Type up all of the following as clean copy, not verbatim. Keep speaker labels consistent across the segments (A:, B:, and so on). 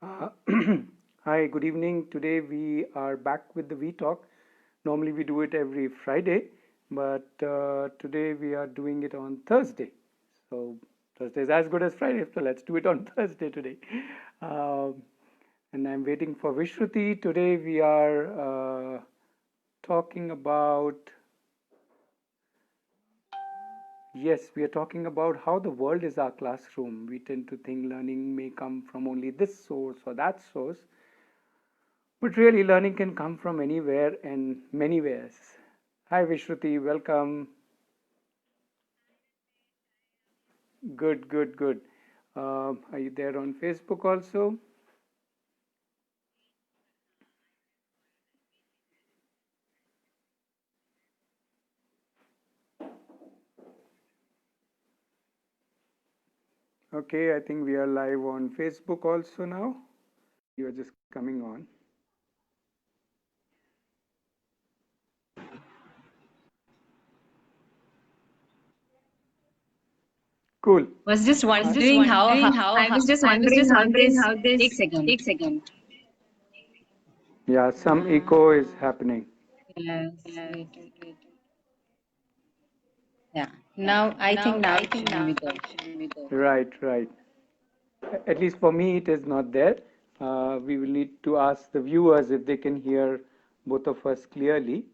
A: Uh, Hi, good evening. Today we are back with the We Talk. Normally we do it every Friday, but today we are doing it on Thursday. So Thursday is as good as Friday, so let's do it on Thursday today. Um, and I'm waiting for Vishruti. Today we are talking about Yes, we are talking about how the world is our classroom. We tend to think learning may come from only this source or that source, but really learning can come from anywhere and many ways. Hi Vishruti, welcome. Good, good, good. Are you there on Facebook also? Okay, I think we are live on Facebook also now. You are just coming on. Cool.
B: Was just
A: I,
B: wondering how I was just wondering how this एक second.
A: yeah, some echo is happening.
B: Yes, wait. Yeah. Now I think now it should be there.
A: Right, right. At least for me, it is not there. We will need to ask the viewers if they can hear both of us clearly.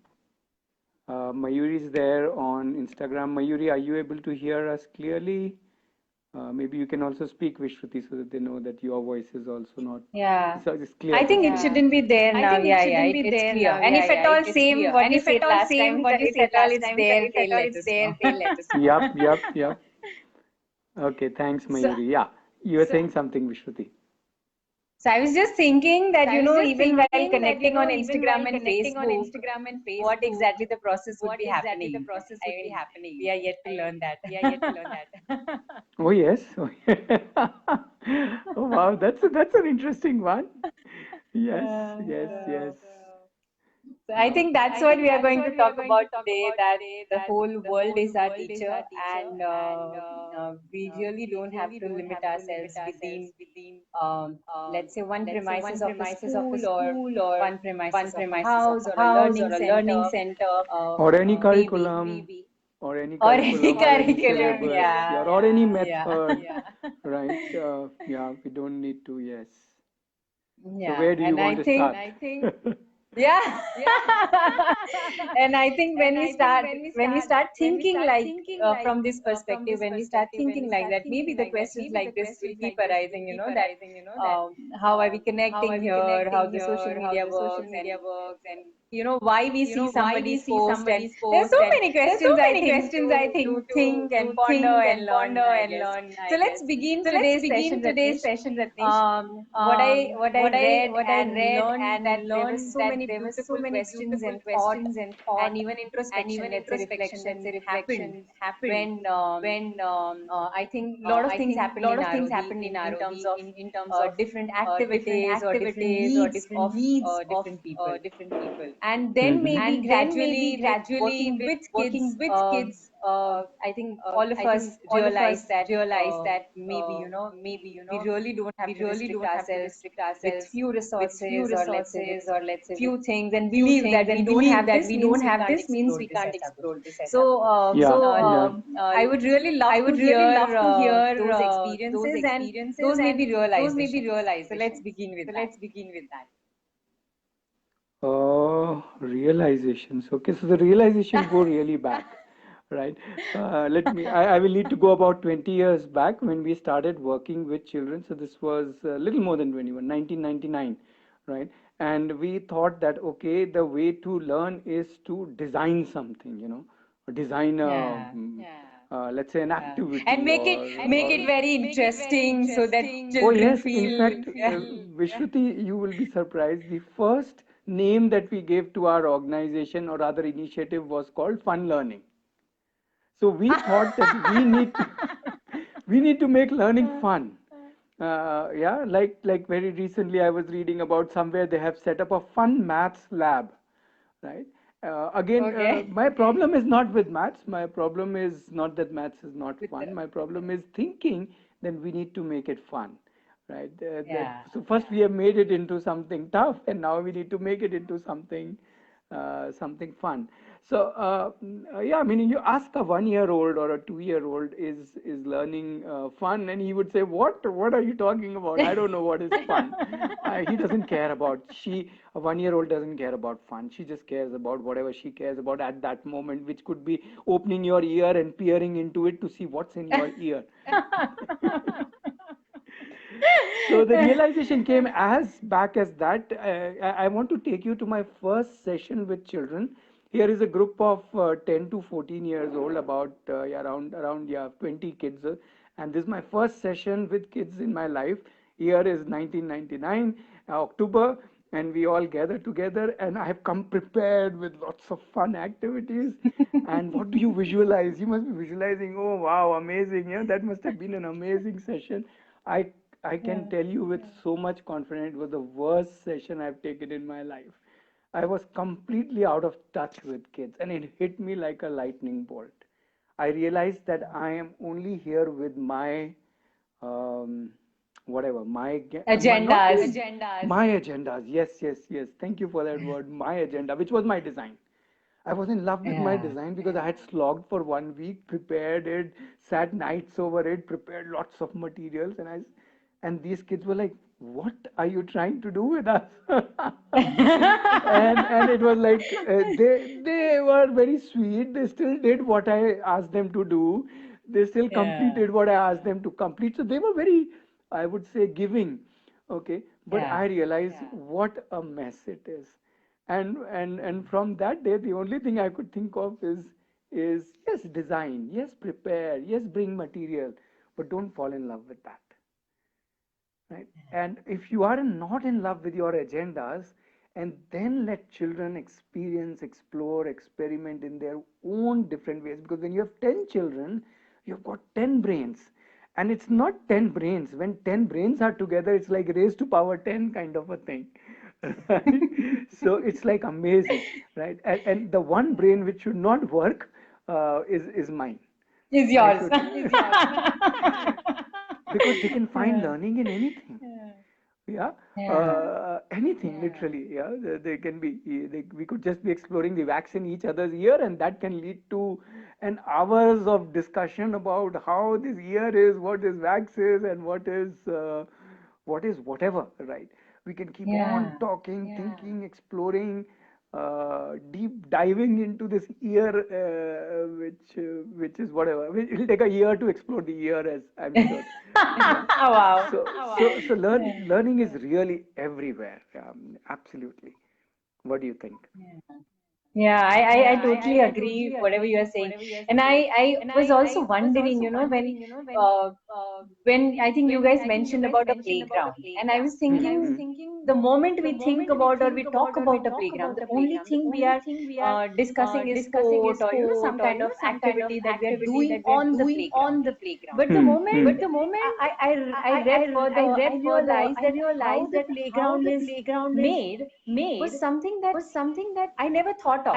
A: Mayuri is there on Instagram. Mayuri, are you able to hear us clearly? Maybe you can also speak Vishruti so that they know that your voice is also not
B: Yeah.
A: so it's clear.
B: I think it
A: Okay.
B: shouldn't be there now. Yeah, yeah. It's clear. And if at all same what you said last time, if at all it's there, they'll let us know.
A: Yup, yup, yup. Okay, thanks,
B: So
A: Mayuri. Yeah, you were saying something, Vishruti.
B: so I was just thinking that, even while connecting on Instagram and Facebook, what exactly the process would be happening. I mean, we are yet to learn that.
A: Oh yes. Oh, yeah. Oh wow, that's an interesting one. Yes, yes, yes.
B: So I think that's what we are going to talk about today, that the whole world is our teacher, and we really don't have to limit ourselves within, let's say, one premises of a school, or one premises of a house, or a learning center,
A: Or any
B: maybe,
A: curriculum, or any
B: or any
A: curriculum, or any
B: curriculum.
A: syllabus,
B: Yeah,
A: yeah, or any
B: yeah,
A: method, right? Yeah, we don't need to, yes. So
B: yeah.
A: where do you
B: And
A: want
B: I
A: to
B: think,
A: start?
B: yeah. And I think when we start thinking like, from this perspective, when we start thinking like that, maybe the questions like this will keep arising, that, how are we connecting here, how the social media works, and why we see somebody's post. And there are so many questions, I think, to think and ponder and learn, I guess. So let's begin today's session, Ratish. What I read and learned, that there were so many beautiful questions and thought, and even introspection, let's say reflection, happened when, I think a lot of things happened in ROD, in terms of different activities or different needs of different people. And then maybe gradually, with working with kids, I think all of us realize that, maybe, we really don't have to restrict ourselves with few resources, or let's say with few things, and believe that we don't have this means we can't explore this as well. So I would really love to hear those experiences and those maybe realizations. So let's begin with that.
A: Realizations. Okay, so the realizations go really back, right? I will need to go about 20 years back when we started working with children. So this was a little more than 21, 1999, right? And we thought that, okay, the way to learn is to design something, or design
B: Yeah.
A: let's say an
B: And
A: activity
B: make it very interesting so that
A: Oh
B: children
A: yes, in
B: feel,
A: fact,
B: yeah.
A: Vishruti, you will be surprised. The first name that we gave to our organization or other initiative was called Fun Learning. So we thought that we need to make learning fun. Yeah, like very recently I was reading about somewhere they have set up a fun maths lab, right? Again,
B: Okay.
A: my problem is not with maths. My problem is not that maths is not
B: With
A: fun.
B: the,
A: My problem is thinking that we need to make it fun. right?
B: Yeah.
A: So first we have made it into something tough, and now we need to make it into something fun. So yeah, I mean, you ask a 1-year-old or a 2-year-old, is learning fun, and he would say, what are you talking about? I don't know what is fun. He doesn't care about a 1-year-old doesn't care about fun. She just cares about whatever she cares about at that moment, which could be opening your ear and peering into it to see what's in your ear. So the realization came as back as that. I want to take you to my first session with children. Here is a group of 10 to 14 years old, about yeah, around yeah 20 kids, and this is my first session with kids in my life. Year is 1999, October, and we all gather together. And I have come prepared with lots of fun activities. And what do you visualize? You must be visualizing, oh wow, amazing! Yeah, that must have been an amazing session. I I can tell you with so much confidence, it was the worst session I've taken in my life. I was completely out of touch with kids, and it hit me like a lightning bolt. I realized that I am only here with my um, whatever not
B: Agendas.
A: my agendas. Yes, yes, yes. Thank you for that word, my agenda, which was my design. I was in love with my
B: Yeah.
A: design because I had slogged for 1 week, prepared it, sat nights over it, prepared lots of materials, and these kids were like, "What are you trying to do with us?" And it was like they were very sweet. They still did what I asked them to do. They still
B: Yeah.
A: completed what I asked them to complete. So they were very, I would say, giving. Okay, but
B: Yeah.
A: I realized what a mess it is. And from that day, the only thing I could think of is yes, design, yes, prepare, yes, bring material, but don't fall in love with that, right? And if you are not in love with your agendas, and then let children experience, explore, experiment in their own different ways, because when you have 10 children, you've got 10 brains. And it's not 10 brains. When 10 brains are together, it's like raised to power 10 kind of a thing. Right? So it's like amazing, right? And the one brain which should not work is mine.
B: Is
A: I
B: yours.
A: should, because they can find
B: Yeah.
A: learning in anything. Yeah,
B: Yeah.
A: anything literally. Yeah, they can be. We could just be exploring the wax in each other's ear, and that can lead to an hours of discussion about how this ear is, what this wax is, and what is whatever. Right? We can keep on
B: Yeah.
A: talking, thinking, exploring, deep diving into this ear, which is whatever. It'll take a year to explore the ear, as I'm sure. Yeah.
B: Wow.
A: So learning is really everywhere. Absolutely. What do you think?
B: Yeah, I totally agree whatever you are saying. And I was also wondering, when I think you guys mentioned about a playground, and I was thinking the moment we think about or we talk about a playground, the only thing we are discussing is sport or some kind of activity that we are doing on the playground. But the moment I read further, I realized that how the playground is made was something that I never thought of.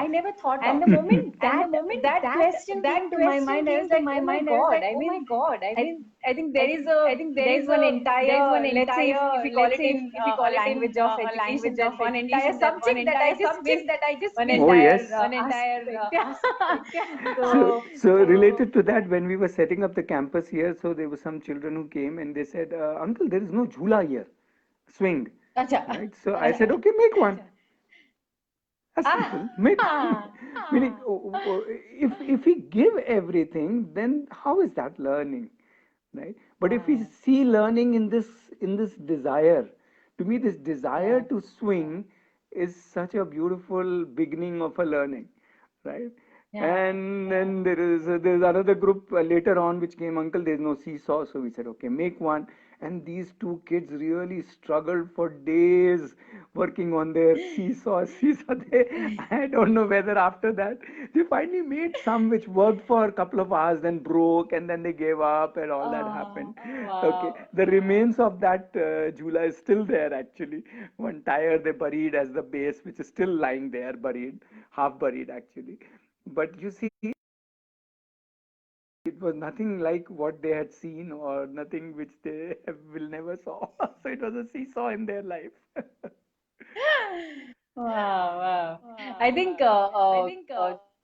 B: And the moment that question came to my mind, I was like, oh my God, I mean, I think there is one entire, let's say if we call it in a language of education, that one entire subject that I just missed one
A: Oh,
B: entire
A: yes.
B: aspect.
A: So,
B: So
A: so related to that, when we were setting up the campus here, so there were some children who came and they said, "Uncle, there is no jhula here, swing."
B: acha.
A: Right? So I said, "Okay, make one." As simple. Make
B: Ah,
A: meaning, if we give everything, then how is that learning, right? But if we see learning in this desire, to me, this desire
B: yeah,
A: to swing is such a beautiful beginning of a learning, right?
B: yeah.
A: And then there's another group later on which came, Uncle, there's no seesaw, so we said, okay, make one. And these two kids really struggled for days working on their seesaw. Seesaw. I don't know whether after that they finally made some which worked for a couple of hours, then broke, and then they gave up, and all that happened.
B: Oh,
A: Okay,
B: wow.
A: the remains of that jhula is still there actually. One tire they buried as the base, which is still lying there, buried, half buried actually. But you see, it was nothing like what they had seen or nothing which they will never saw. So it was a seesaw in their life.
B: Wow, wow. I think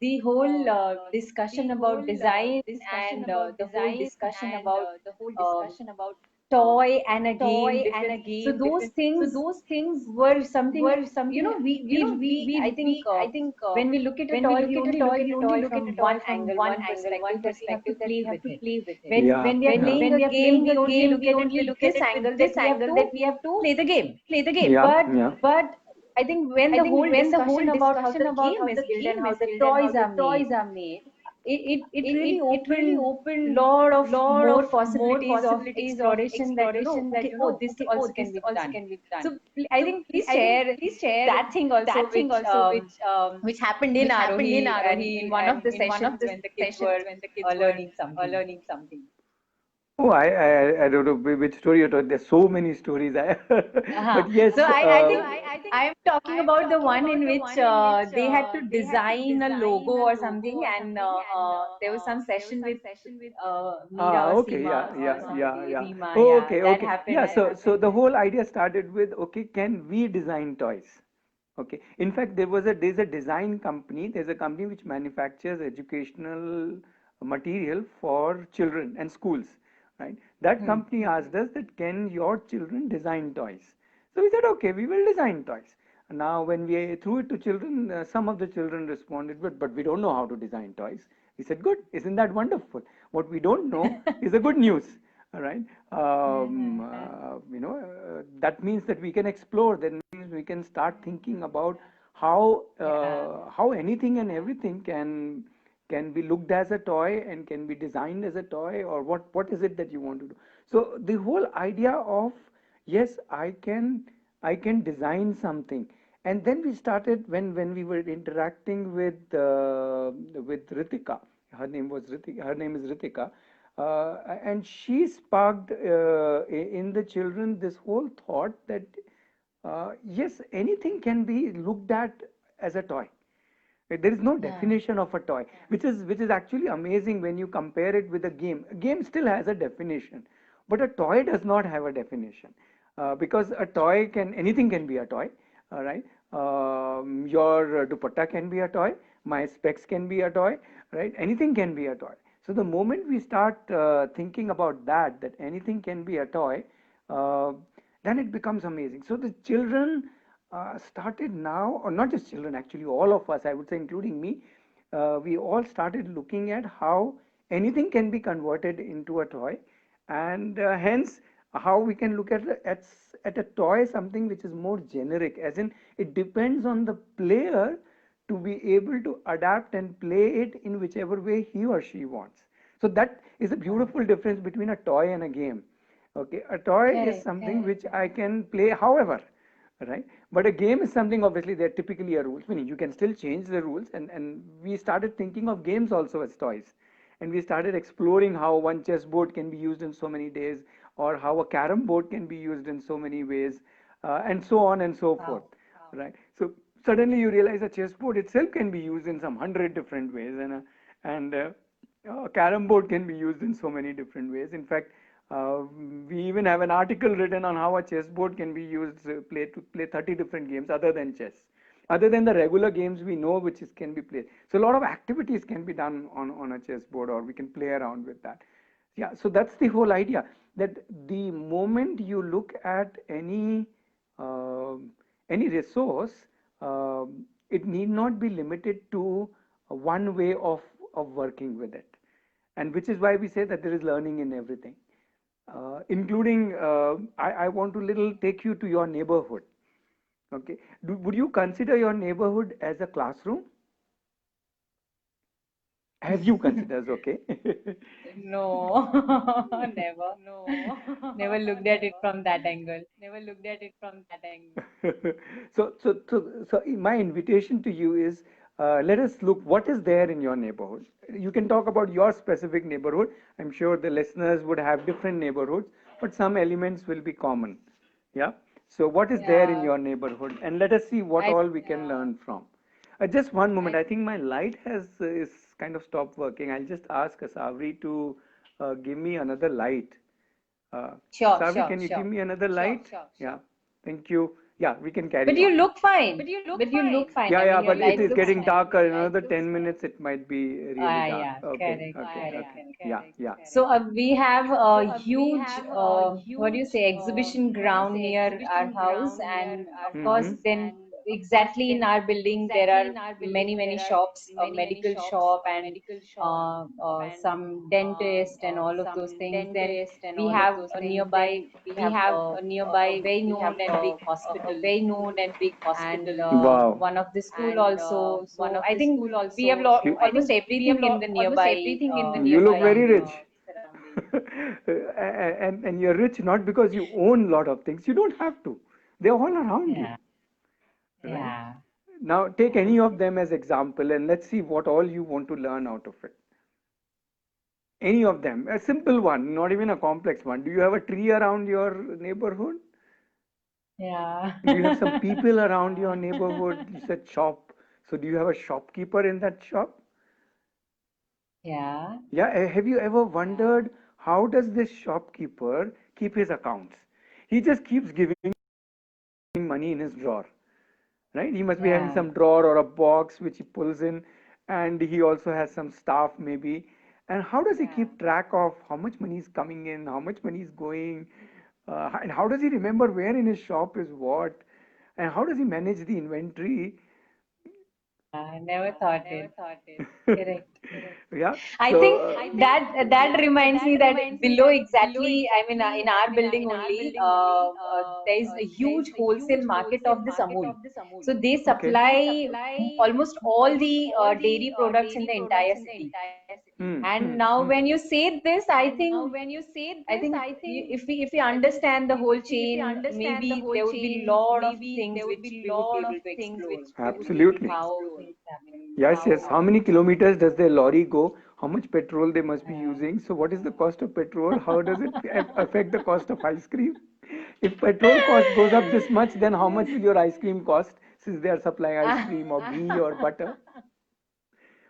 B: the whole discussion about design and the whole discussion about um, toy and a game difference. So those things were something that, I think when we look at a toy, we only look at a toy from one angle, one perspective, that we have to play with it.
A: Yeah,
B: When we are
A: yeah.
B: playing a game, we only look at it with this angle, that we have to play the game.
A: Yeah,
B: But
A: yeah.
B: I think when the whole discussion about how the game is built and how the toys are made, it really opened lot of more possibilities of exploration, that okay, oh, this also can be done. So I think please share that thing also, which happened in Arohi, and in one of the sessions when the kids were learning something.
A: Oh, I don't know which story you're talking. There's so many stories.
B: Uh-huh.
A: But yes,
B: So I think I'm talking about the one in which they had to design a logo or something, and there was some session with Meera or
A: okay,
B: Seema
A: yeah,
B: or
A: yeah, yeah,
B: somebody,
A: yeah.
B: Reema.
A: Oh,
B: Yeah,
A: okay,
B: that
A: okay. Yeah,
B: happened.
A: so the whole idea started with, okay, can we design toys? Okay. In fact, there's a design company. There's a company which manufactures educational material for children and schools, right? That
B: Hmm.
A: company asked us that can your children design toys? So we said, okay, we will design toys. Now, when we threw it to children, some of the children responded, but we don't know how to design toys. We said, good, isn't that wonderful? What we don't know is the good news. All right. That means that we can explore. That means we can start thinking about
B: Yeah.
A: how anything and everything can be looked as a toy and can be designed as a toy, or what is it that you want to do. So the whole idea of, yes, I can design something. And then we started when we were interacting with Ritika. Her name is Ritika. And she sparked in the children this whole thought that yes, anything can be looked at as a toy. There is no
B: Yeah.
A: definition of a toy, which is actually amazing when you compare it with a game. A game still has a definition, but a toy does not have a definition, because a toy can anything can be a toy. All right, your dupatta can be a toy. My specs can be a toy. Right, anything can be a toy. So the moment we start thinking about that anything can be a toy, uh, then it becomes amazing. So the children started now, or not just children, actually, all of us, I would say, including me, we all started looking at how anything can be converted into a toy, and hence how we can look at a toy something which is more generic, as in it depends on the player to be able to adapt and play it in whichever way he or she wants. So that is a
B: Wow.
A: beautiful difference between a toy and a game. Okay, a toy is
B: Correct.
A: something which I can play however, right? But a game is something, obviously there typically are rules, meaning you can still change the rules, and we started thinking of games also as toys, and we started exploring how one chessboard can be used in so many days, or how a carom board can be used in so many ways, and so on and so forth,
B: Wow.
A: right? So suddenly you realize a chessboard itself can be used in some hundred different ways, and a carom board can be used in so many different ways. In fact, uh, we even have an article written on how a chessboard can be used to play 30 different games other than chess, other than the regular games we know which can be played. So a lot of activities can be done on a chessboard, or we can play around with that. Yeah, so that's the whole idea, that the moment you look at um any resource, it need not be limited to one way of working with it, and which is why we say that there is learning in everything, including I want to little take you to your neighborhood. Okay, would you consider your neighborhood as a classroom? Have you considered? Okay.
B: No, never. Never looked at it from that angle.
A: So my invitation to you is, let us look what is there in your neighborhood. You can talk about your specific neighborhood. I'm sure the listeners would have different neighborhoods, but some elements will be common. Yeah. So what is there in
B: Yeah,
A: your neighborhood, and let us see what
B: I
A: all we can learn from. Just one moment. I think my light is kind of stopped working. I'll just ask Savri to give me another light.
B: Sure,
A: Savri,
B: sure,
A: can you give
B: sure.
A: me another light? Yeah, thank you. Yeah, we can carry
B: But you
A: on.
B: look fine. But you look fine.
A: Yeah,
B: I
A: yeah,
B: mean, your
A: but it
B: light
A: is
B: looks
A: getting
B: fine.
A: darker. In another 10 minutes, it might be really
B: Ah,
A: dark.
B: yeah,
A: Okay,
B: correct,
A: okay,
B: correct.
A: okay. Yeah, yeah.
B: So we have a huge, what do you say, exhibition ground near our house, and of course,
A: Mm-hmm.
B: then exactly in our building there are many shops, a medical shop and some dentist and all of those things. Then we have a nearby, we have a very known and big hospital, and
A: Wow.
B: one of the school also. So I think we have almost everything in the nearby
A: You look very
B: surroundings.
A: rich. And you're rich not because you own a lot of things. You don't have to. They're all around you,
B: Yeah,
A: right?
B: yeah.
A: Now take any of them as example and let's see what all you want to learn out of it. Any of them, a simple one, not even a complex one. Do you have a tree around your neighborhood?
B: Yeah.
A: Do you have some people around your neighborhood? You said shop. So do you have a shopkeeper in that shop?
B: Yeah.
A: Yeah, have you ever wondered how does this shopkeeper keep his accounts? He just keeps giving money in his drawer, right? He must be having
B: Yeah.
A: some drawer or a box which he pulls in, and he also has some staff maybe. And how does he keep track of how much money is coming in, how much money is going, and how does he remember where in his shop is what, and how does he manage the inventory?
B: I never thought it. Correct.
A: Yeah.
B: I
A: So
B: think that reminds me that below exactly, I mean, in our building only, there is a huge wholesale market of this Amul. So they
A: okay.
B: supply almost all the dairy products in the entire city. And now, when you say this, I think if we understand the whole chain, maybe there would be a lot of things which we would be able to explore.
A: Absolutely.
B: How things happen.
A: Yes, yes. How many kilometers does their lorry go? How much petrol they must be using? So, what is the cost of petrol? How does it affect the cost of ice cream? If petrol cost goes up this much, then how much will your ice cream cost since they are supplying ice cream or ghee or butter?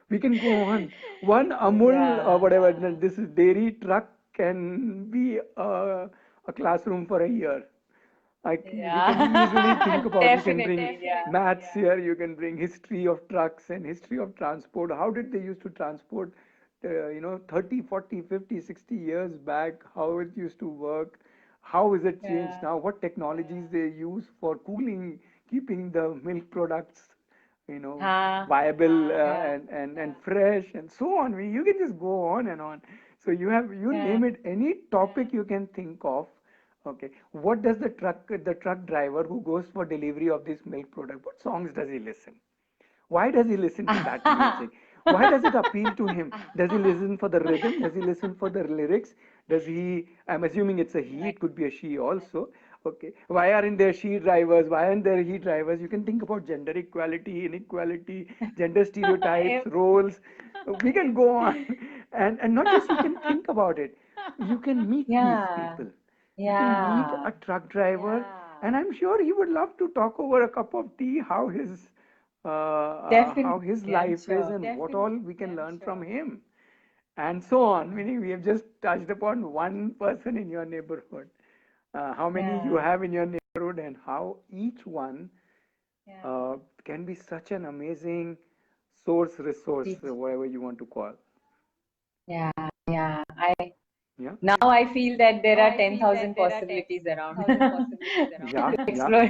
A: We can go on. One Amul,
B: Yeah,
A: whatever, this is dairy truck can be a classroom for a year. We can easily think
B: yeah,
A: about, you can bring
B: definitely, yeah.
A: maths here, you can bring history of trucks and history of transport. How did they used to transport, 30, 40, 50, 60 years back, how it used to work, how is it changed
B: Yeah,
A: now, what technologies they use for cooling, keeping the milk products, you know, viable
B: yeah,
A: and fresh and so on. You can just go on and on. So you
B: yeah.
A: name it, any topic you can think of. Okay, what does the truck driver who goes for delivery of this milk product, what songs does he listen? Why does he listen to that music? Why does it appeal to him? Does he listen for the rhythm? Does he listen for the lyrics? Does he, I'm assuming it's a he,
B: Right.
A: it could be a she also. Okay. Why aren't there she drivers? Why aren't there he drivers? You can think about gender equality, inequality, gender stereotypes,
B: Ev-
A: roles. We can go on. And not just you can think about it. You can meet these
B: Yeah,
A: people. You can meet
B: yeah,
A: a truck driver, and I'm sure he would love to talk over a cup of tea how
B: definitely.
A: his
B: I'm
A: life is
B: sure.
A: and what all we can learn from him, and so on. Meaning, we have just touched upon one person in your neighborhood. How many you
B: Yeah,
A: have in your neighborhood, and how each one
B: yeah.
A: uh, can be such an amazing source, resource,
B: Teach.
A: whatever you want to call.
B: Yeah, yeah. I
A: Yeah,
B: now I feel that there are 10,000 possibilities around
A: yeah,
B: to
A: yeah.
B: explore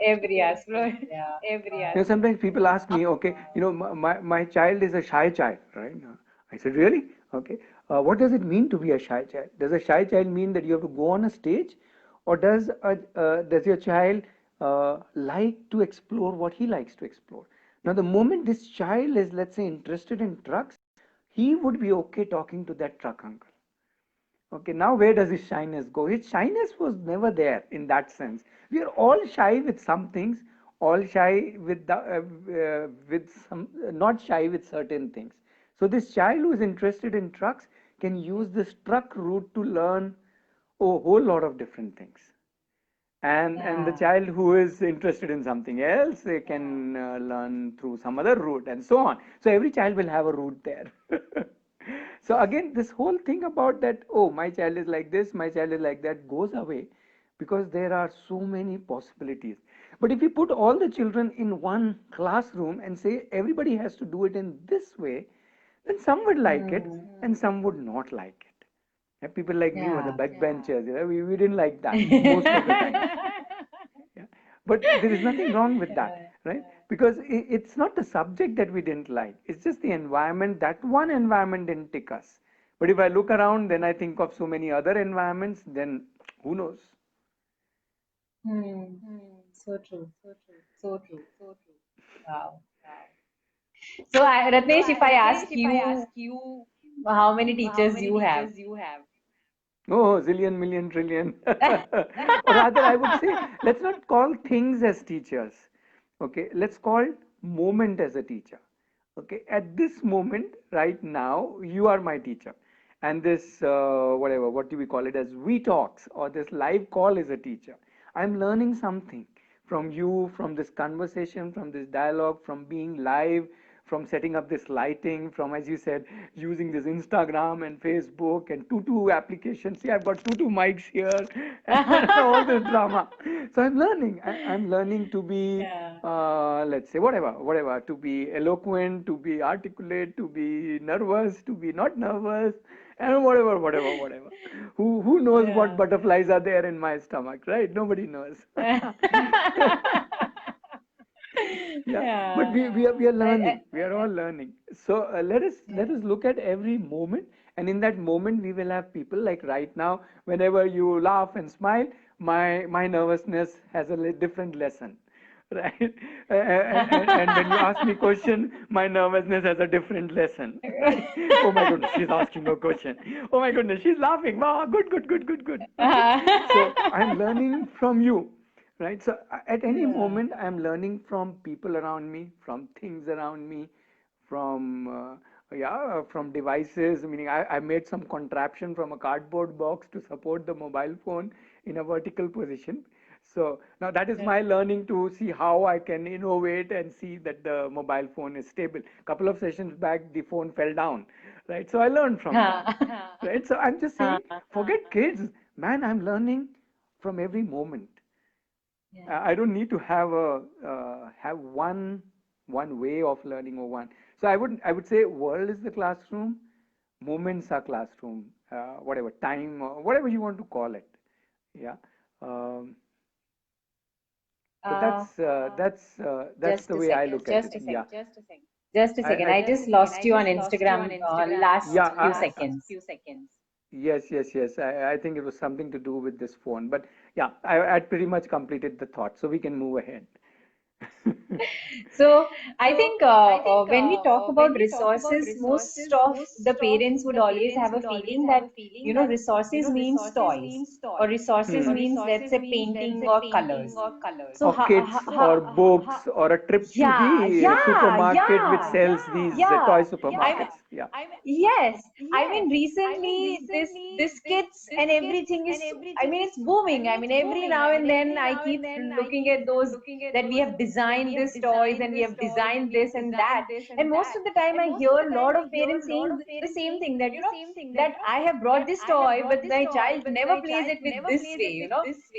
B: every aspect. Yeah.
A: Sometimes people ask me, okay, my child is a shy child, right? I said, really? Okay. What does it mean to be a shy child? Does a shy child mean that you have to go on a stage, or does your child like to explore what he likes to explore? Now, the moment this child is, let's say, interested in trucks, he would be okay talking to that truck uncle. Okay, now where does his shyness go? His shyness was never there in that sense. We are all shy with some things, all shy with some, not shy with certain things. So this child who is interested in trucks can use this truck route to learn a whole lot of different things. and the
B: Yeah.
A: child who is interested in something else, they can learn through some other route and so on. So every child will have a route there. So again, this whole thing about that, oh, my child is like this, my child is like that, goes away because there are so many possibilities. But if you put all the children in one classroom and say everybody has to do it in this way, then some would like it and some would not like it. Yeah, people like me were the
B: Yeah.
A: backbenchers. We didn't like that most of the time. Yeah. But there is nothing wrong with that, right? Because it's not the subject that we didn't like. It's just the environment. That one environment didn't tick us. But if I look around, then I think of so many other environments, then who knows?
B: Hmm. So true. So true. Wow. So, Ratnesh, if I ask you how many teachers you have?
A: Oh, zillion, million, trillion. Or rather, I would say, let's not call things as teachers. Okay, let's call moment as a teacher. Okay, at this moment, right now, you are my teacher. And this, whatever, what do we call it as we talks or this live call is a teacher. I'm learning something from you, from this conversation, from this dialogue, from being live, from setting up this lighting, from, as you said, using this Instagram and Facebook and Tutu applications. See, I've got Tutu mics here and all this drama. So I'm learning. I'm learning to be,
B: Yeah.
A: let's say, whatever, to be eloquent, to be articulate, to be nervous, to be not nervous, and whatever. Who knows what
B: Yeah.
A: butterflies are there in my stomach, right? Nobody knows. Yeah, but
B: Yeah.
A: we are
B: I,
A: learning. We are all learning. So let us
B: yeah.
A: look at every moment, and in that moment we will have people like right now. Whenever you laugh and smile, my nervousness has a different lesson, right? And when you ask me question, my nervousness has a different lesson, right? Oh my goodness, she's asking a question. Oh my goodness, she's laughing. Wow, good. Okay, so I'm learning from you, right? So at any
B: Yeah.
A: moment I'm learning from people around me, from things around me, from from devices, meaning I made some contraption from a cardboard box to support the mobile phone in a vertical position. So now that is my learning to see how I can innovate and see that the mobile phone is stable. Couple of sessions back the phone fell down, right? So I learned from that,
B: Yeah.
A: right? So I'm just saying, forget kids, man, I'm learning from every moment. I don't need to have a have one way of learning or one. So I would say world is the classroom, moments are classroom, whatever time or whatever you want to call it. Yeah. Um, so
B: Uh,
A: that's
B: just
A: the
B: a
A: way I
B: second.
A: look at it. Yeah.
B: Just a second. I just lost you on Instagram
A: Yeah.
B: last few seconds.
A: Yes. I think it was something to do with this phone, but yeah, I'd pretty much completed the thought, so we can move ahead.
B: So I think when we talk about resources, most of the parents would always have a feeling that resources means toys or resources means, let's say, painting or colors. So
A: Or kids or books or a trip to
B: yeah,
A: the supermarket which sells these
B: yeah.
A: toy
B: I
A: supermarkets. Yeah.
B: Yes, I mean recently this kits and everything is, I mean it's booming. I mean every now and then I keep looking at those that we have designed this toys and we have designed this and that. And most of the time I hear a lot of parents saying the same thing, that that I have brought this toy but my child never plays it with this way,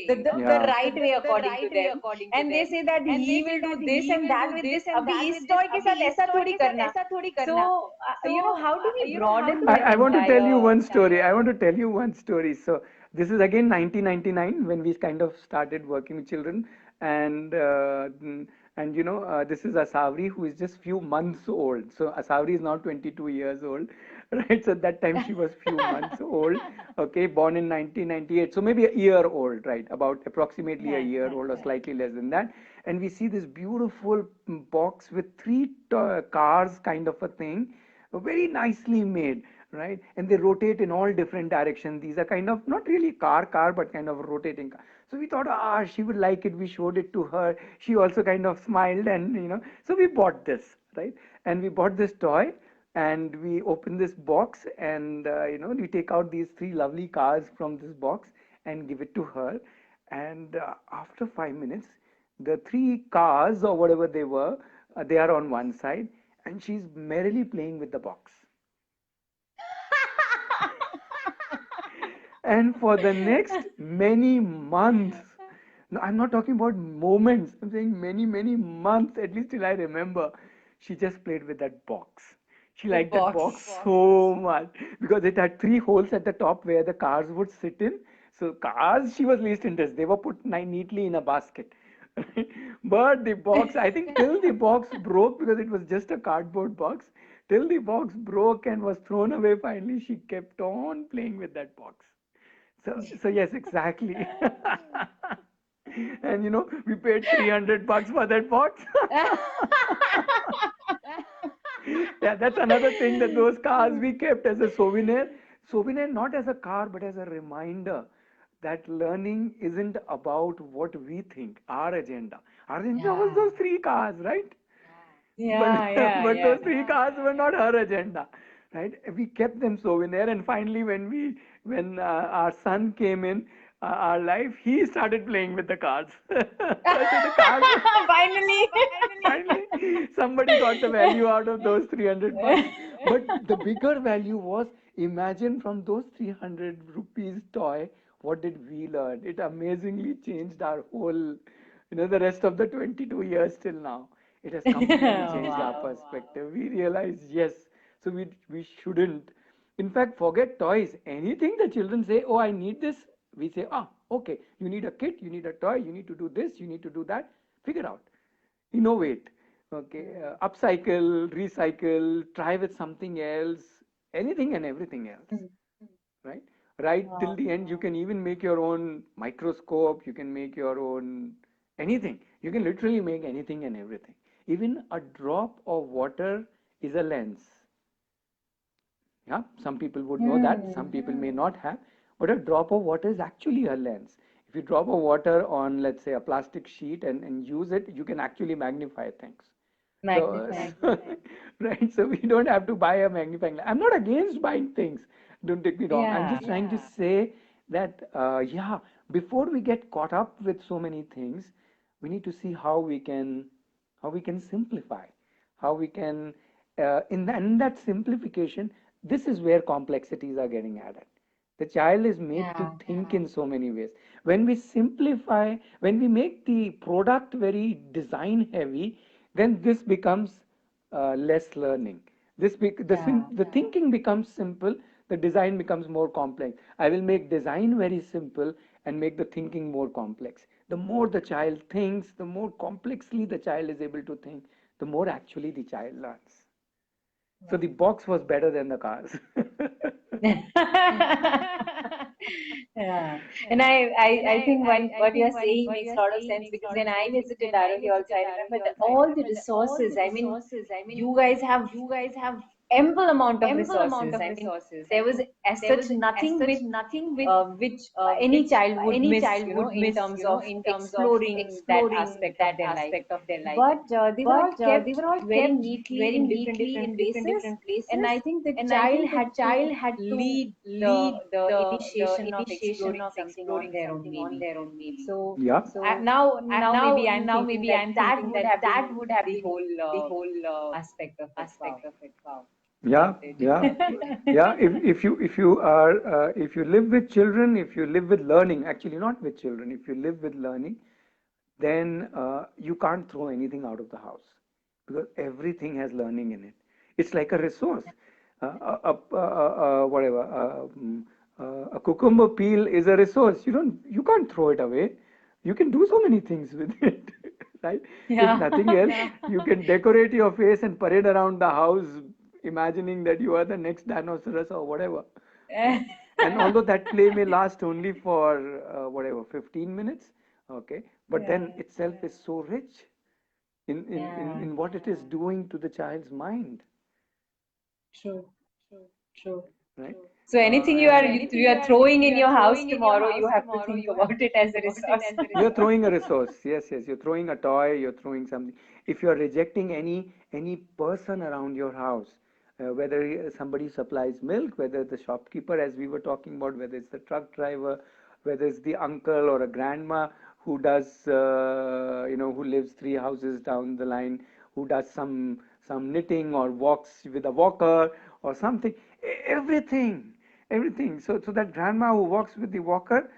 B: the
A: Yeah.
B: right way according to them. And they say that he will do this and that with this. Abhi is toy ke sath aisa thodi karna. So, how do we broaden that
A: I want to tell you
B: entire?
A: one story. I want to tell you one story. So this is again 1999 when we kind of started working with children, and this is Asavri who is just few months old. So Asavri is now 22 years old, right? So at that time she was few months old. Okay, born in 1998, so maybe a year old, right? About approximately a
B: Yeah,
A: year old or slightly less than that. And we see this beautiful box with three cars, kind of a thing, very nicely made, right? And they rotate in all different directions. These are kind of not really car but kind of rotating car. So we thought, she would like it. We showed it to her. She also kind of smiled, and so we bought this, right? And we bought this toy, and we open this box, and we take out these three lovely cars from this box and give it to her. and after 5 minutes, the three cars or whatever they were, they are on one side, and she's merrily playing with the box. And for the next many months, no, I'm not talking about moments, I'm saying many, many months, at least till I remember, she just played with that box. She
B: The
A: liked that box
B: box.
A: so much because it had three holes at the top where the cars would sit in. So cars, she was least interested. They were put neatly in a basket. But the box, I think till the box broke because it was just a cardboard box, till the box broke and was thrown away finally, she kept on playing with that box. So yes, exactly. And we paid $300 for that box. Yeah, that's another thing that those cars we kept as a souvenir. Souvenir not as a car, but as a reminder that learning isn't about what we think, our agenda. Our agenda was
B: Yeah.
A: those three cars, right? But
B: Yeah, yeah,
A: but
B: yeah.
A: those three cars were not her agenda, right? We kept them souvenir, and finally, when our son came in our life, he started playing with the cars. So the cars.
B: Finally.
A: Finally, somebody got the value out of those $300. But the bigger value was, imagine from those 300 rupees toy, what did we learn? It amazingly changed our whole, the rest of the 22 years till now. It has completely changed our
B: Wow.
A: perspective. We realized, yes, so we shouldn't. In fact, forget toys. Anything the children say, oh, I need this, we say, ah, okay, you need a kit, you need a toy, you need to do this, you need to do that. Figure out, innovate, okay, upcycle, recycle, try with something else, anything and everything else, right? Right till
B: Wow.
A: the end, you can even make your own microscope, you can make your own anything, you can literally make anything and everything. Even a drop of water is a lens. Yeah, some people would know that, some people may not have, but a drop of water is actually a lens. If you drop a water on, let's say, a plastic sheet and use it, you can actually magnify things. So,
B: Magnify.
A: right, so we don't have to buy a magnifying glass. I'm not against buying things. Don't take me wrong. I'm
B: Yeah.
A: just trying to say that, yeah, before we get caught up with so many things, we need to see how we can simplify, how we can, in that simplification, this is where complexities are getting added. The child is made to
B: Yeah.
A: think in so many ways. When we simplify, when we make the product very design heavy, then this becomes less learning.
B: Yeah.
A: The thinking becomes simple, the design becomes more complex. I will make design very simple and make the thinking more complex. The more the child thinks, the more complexly the child is able to think, the more actually the child learns. So the box was better than the cars.
B: Yeah. And I think what you're saying makes a lot of sense because when I visited Arohi also, I remember all the resources. I mean, you guys have ample amount of resources. I mean, there was as such nothing which any child would miss, in terms of exploring that aspect of their life. But they were all kept very neatly in different places, and I think the child had to lead the initiation of exploring something on their own, maybe. So
A: Yeah.
B: now maybe I'm thinking that that would have been the whole aspect of it. Wow.
A: Yeah,
B: Loved it.
A: yeah, yeah. If you live with children, if you live with learning, actually not with children, if you live with learning, then you can't throw anything out of the house because everything has learning in it. It's like a resource. Whatever. A cucumber peel is a resource. You can't throw it away. You can do so many things with it, right? If
B: Yeah.
A: nothing else, you can decorate your face and parade around the house, imagining that you are the next dinosaurus or whatever, right? And although that play may last only for whatever 15 minutes, okay, but
B: Yeah.
A: then itself is so rich
B: Yeah.
A: in what it is doing to the child's mind,
B: True. True.
A: right?
B: So anything you are
A: And
B: you are throwing in your house tomorrow, you have to think about it as a resource.
A: you're throwing a resource. Yes, yes, you're throwing a toy, you're throwing something. If you're rejecting any person around your house, whether somebody supplies milk, whether the shopkeeper, as we were talking about, whether it's the truck driver, whether it's the uncle or a grandma who does, who lives 3 houses down the line, who does some knitting or walks with a walker or something. Everything, everything. So that grandma who walks with the walker,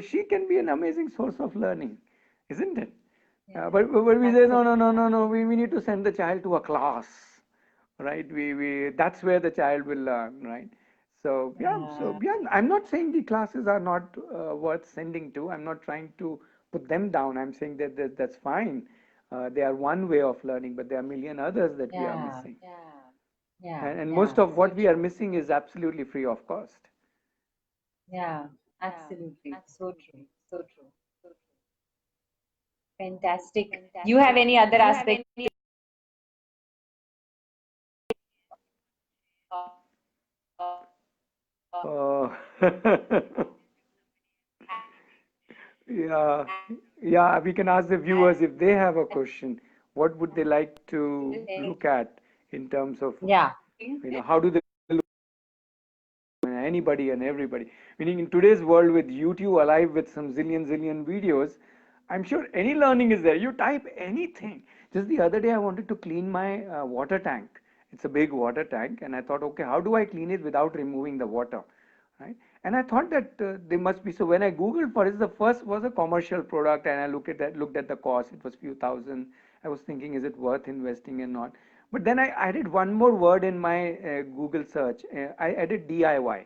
A: she can be an amazing source of learning, isn't it? But we say no, no, no, no, no. We need to send the child to a class, right? We That's where the child will learn, right? So I'm not saying the classes are not worth sending to. I'm not trying to put them down. I'm saying that's fine. They are one way of learning, but there are a million others that we are missing. And most of what we are missing is absolutely free of cost.
B: Yeah, absolutely. So true. So true. Fantastic. You have any other aspect?
A: Uh, yeah, yeah, we can ask the viewers if they have a question. What would they like to look at in terms of,
B: Yeah.
A: how do they look at anybody and everybody? Meaning in today's world with YouTube alive with some zillion videos, I'm sure any learning is there. You type anything. Just the other day, I wanted to clean my water tank. It's a big water tank, and I thought, okay, how do I clean it without removing the water? Right? And I thought that they must be. So when I googled for it, the first was a commercial product, and I looked at the cost. It was few thousand. I was thinking, is it worth investing or not? But then I added one more word in my Google search. I added DIY,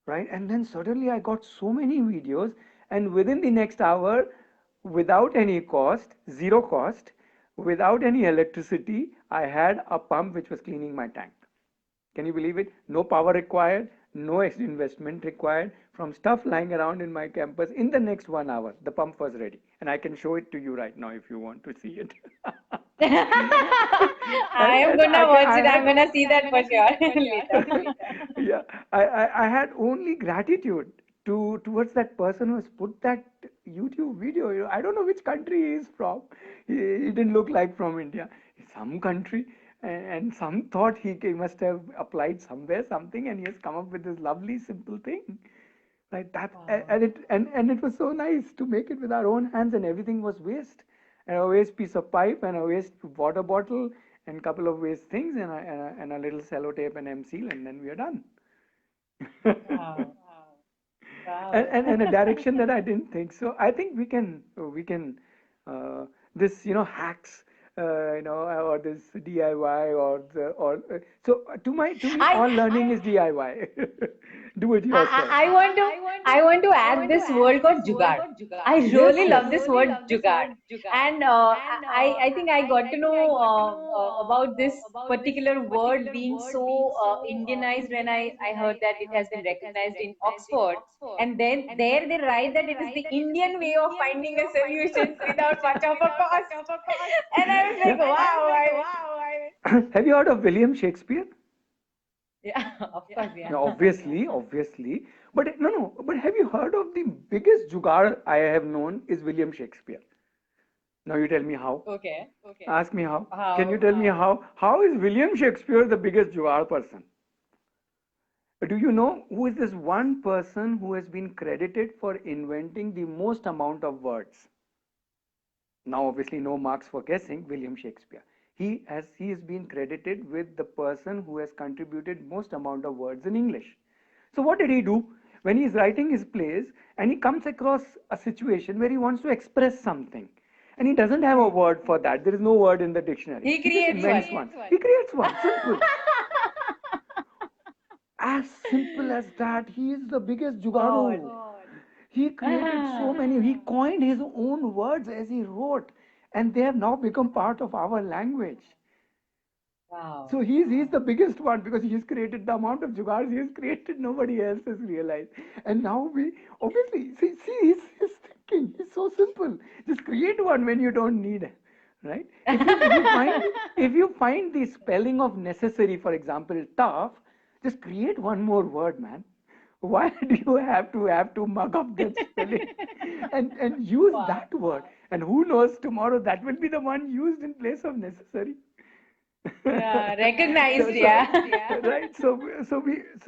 A: right? And then suddenly I got so many videos, and within the next hour, without any cost, zero cost, without any electricity, I had a pump which was cleaning my tank. Can you believe it? No power required, no extra investment required. From stuff lying around in my campus, in the next 1 hour, the pump was ready. And I can show it to you right now if you want to see it.
B: I am gonna watch it. I'm gonna see that for sure later.
A: Yeah, I had only gratitude towards that person who has put that YouTube video. I don't know which country he is from. He didn't look like from India. Some country, and some thought he must have applied somewhere something, and he has come up with this lovely simple thing. Like that, and it was so nice to make it with our own hands, and everything was waste, and a waste piece of pipe, and a waste water bottle, and couple of waste things, and a little sellotape and M-seal, and then we are done.
B: Wow.
A: And a direction that I didn't think. So I think we can this hacks or this DIY or to me all learning is DIY. Do it yourself.
B: I want to add this word called jugaad. I
A: Yes,
B: really
A: yes.
B: love this word jugaad, and I think I got to know about this particular word being so Indianized when I heard that it has been recognized in Oxford, and then there they write that it is the Indian way of finding a solution without much of a cost, and I was like, wow,
A: Have you heard of William Shakespeare?
B: yeah, of course, yeah.
A: No, obviously. But no, no. But have you heard of the biggest jugaad I have known is William Shakespeare? Now you tell me how.
B: Okay.
A: Ask me how. Can you
B: How?
A: tell me how? How is William Shakespeare the biggest jugaad person? Do you know who is this one person who has been credited for inventing the most amount of words? Now, obviously, no marks for guessing. William Shakespeare. He has been credited with the person who has contributed most amount of words in English. So what did he do? When he's writing his plays and he comes across a situation where he wants to express something, and he doesn't have a word for that. There is no word in the dictionary.
B: He
A: He just
B: creates
A: invents
B: one.
A: one. He creates one. Simple. As simple as that. He is the biggest
B: God.
A: jugaadu. He created so many. He coined his own words as he wrote, and they have now become part of our language.
B: Wow.
A: So he's the biggest one because he's created the amount of jugaads he has created, nobody else has realized. And now we obviously see he's thinking, he's so simple. Just create one when you don't need it. Right? If you find the spelling of necessary, for example, tough, just create one more word, man. Why do you have to mug up that spelling and use
B: Wow.
A: that word? And who knows, tomorrow that will be the one used in place of necessary.
B: Yeah, recognized,
A: So
B: yeah.
A: right. So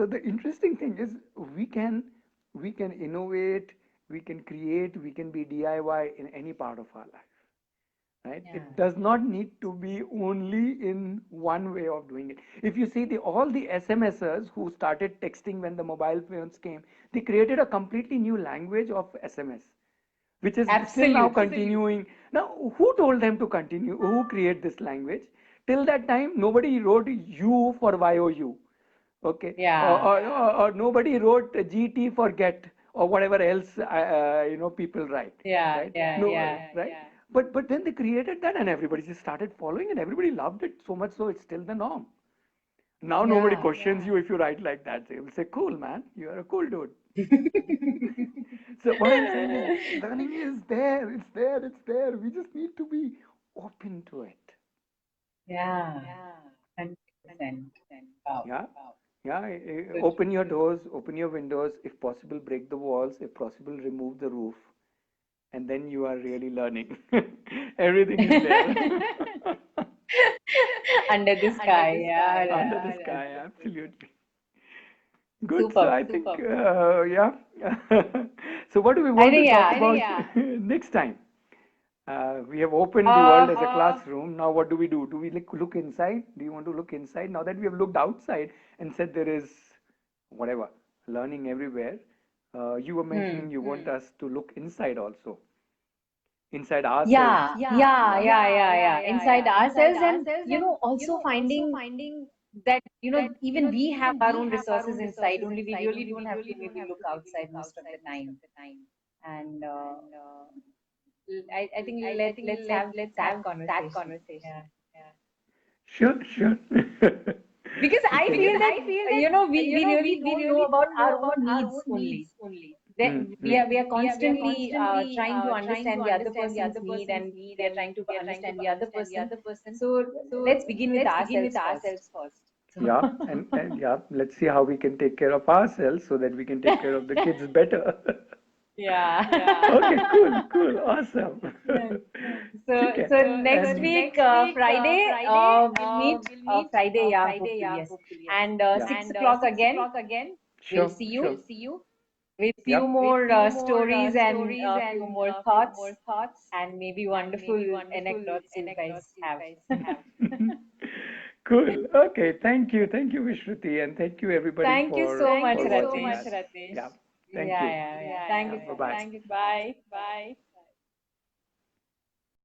A: the interesting thing is we can we can innovate, we can create, we can be DIY in any part of our life, right?
B: Yeah.
A: It does not need to be only in one way of doing it. If you see all the SMSers who started texting when the mobile phones came, they created a completely new language of SMS, which is still now
B: Absolutely.
A: continuing. Now, who told them to continue? Who create this language? Till that time, nobody wrote U for YOU, okay?
B: Yeah.
A: Or nobody wrote GT for get or whatever else people write,
B: Yeah.
A: right?
B: Yeah.
A: No,
B: Yeah.
A: right? But then they created that and everybody just started following and everybody loved it so much so it's still the norm. Now nobody
B: Yeah.
A: questions you if you write like that. They will say, "Cool, man, you are a cool dude." So what I'm saying is, learning is there. It's there. It's there. We just need to be open to it.
B: Yeah. 100%. Wow.
A: Yeah. Yeah,
B: Good.
A: open your doors, open your windows, if possible, break the walls, if possible, remove the roof, and then you are really learning. Everything is there.
B: Under the sky. Yeah.
A: Under the
B: Right.
A: sky, absolutely. Good. So
B: Super.
A: I think, yeah. So what do we
B: I
A: want to
B: think,
A: talk
B: yeah.
A: about next time? We have opened the
B: Uh,
A: world as a classroom. Now, what do we do? Do we look inside? Do you want to look inside? Now that we have looked outside and said there is whatever learning everywhere, you were mentioning you want us to look inside also, inside ourselves.
B: Yeah. Yeah.
A: Yeah.
B: Yeah. Yeah. Yeah. Inside ourselves, and also finding that even we have our own resources inside. Only we really don't have to maybe look outside most of the time. And I think let's have that conversation. Yeah.
A: Sure, sure.
B: Because I
A: Okay.
B: feel that we really don't know about our own needs only. That we are constantly trying to understand the other person's need, and we are trying to understand the other person. So let's begin with ourselves first.
A: Yeah,
B: So
A: and yeah, let's see how we can take care of ourselves so that we can take care of the kids better.
B: yeah.
A: Okay, cool, cool, awesome.
B: So
A: Okay,
B: so next
A: and
B: week Friday we'll meet Friday, yeah, hopefully, yes, and
A: yeah,
B: 6 o'clock again. We'll
A: sure,
B: see
A: sure.
B: you with
A: Yeah,
B: few more stories and few more thoughts and maybe wonderful anecdotes you guys have.
A: cool. Okay, thank you, Vishruti, and thank you everybody
B: Thank you so much,
A: for watching
B: Ratish.
A: us. Yeah,
B: Yeah,
A: thank you.
B: yeah, yeah. Thank you
A: Bye
B: so
A: bye.
B: much. Bye.